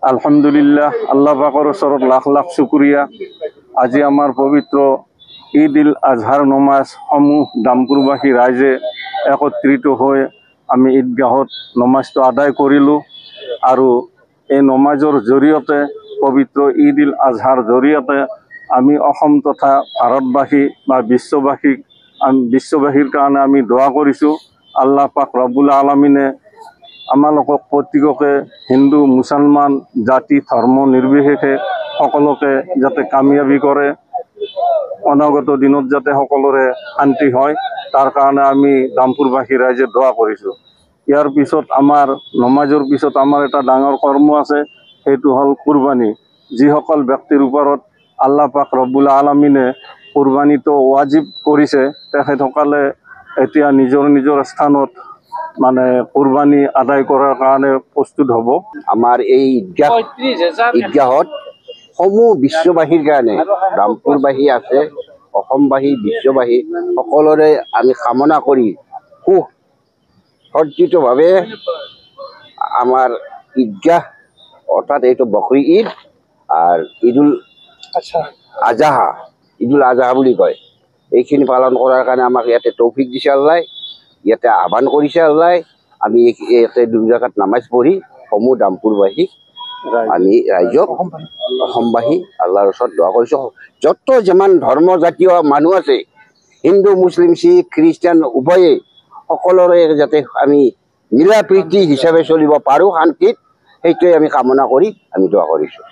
আলহামদুলিল্লাহ, আল্লাহ পাকৰ ওচৰত লাখ লাখ শুক্ৰিয়া। আজি আমাৰ পবিত্ৰ ঈদ উল আজহাৰ নমাজ সমূহ দামপুৰবাসী ৰাইজে একত্ৰিত হৈ আমি ঈদগাহত নমাজটো আদায় কৰিলোঁ। আৰু এই নমাজৰ জৰিয়তে পবিত্ৰ ঈদ উল আজহাৰ জৰিয়তে আমি অসম তথা ভাৰতবাসী বা বিশ্ববাসীৰ কাৰণে আমি দোৱা কৰিছোঁ। আল্লাহ পাক ৰব্বুল আলামিনে আমালোকক প্ৰত্যেককে হিন্দু মুছলমান জাতি ধৰ্ম নিৰ্বিশেষে সকলোকে যাতে কামিয়াবি কৰে, অনাগত দিনত যাতে সকলোৰে শান্তি হয়, তাৰ কাৰণে আমি দামপুৰবাসী ৰাইজে দোৱা কৰিছোঁ। ইয়াৰ পিছত আমাৰ নমাজৰ পিছত আমাৰ এটা ডাঙৰ কৰ্ম আছে, সেইটো হ'ল কুৰবানী। যিসকল ব্যক্তিৰ ওপৰত আল্লাহ পাক ৰব্বুল আলামিনে কুৰবানীটো ৱাজিব কৰিছে, তেখেতসকলে এতিয়া নিজৰ নিজৰ স্থানত মানে কুৰবানী আদায় কৰাৰ কাৰণে প্ৰস্তুত হ'ব। আমাৰ এই ঈদগাহত সমূহ বিশ্ববাসীৰ কাৰণে, দামপুৰবাসী আছে, অসমবাসী, বিশ্ববাসী সকলোৰে আমি কামনা কৰি সুসজ্জিতভাৱে আমাৰ ঈদগাহ অৰ্থাৎ এইটো বকৰি ঈদ আৰু ঈদ উল আজহা বুলি কয়, এইখিনি পালন কৰাৰ কাৰণে আমাক ইয়াতে তৌফিক দিছে আল্লাহ, ইয়াতে আহ্বান কৰিছে আল্লাহ। আমি ইয়াতে দুজাগাত নামাজ পঢ়ি সমূহ দামপুৰবাসীক আমি ৰাইজক অসমবাসী আল্লাহৰ ওচৰত দোৱা কৰিছোঁ। যত যিমান ধৰ্ম জাতীয় মানুহ আছে, হিন্দু মুছলিম শিখ খ্ৰীষ্টান উভয়ে সকলোৰে যাতে আমি মিলা প্ৰীতি হিচাপে চলিব পাৰোঁ শান্তিত, সেইটোৱে আমি কামনা কৰি আমি দোৱা কৰিছোঁ।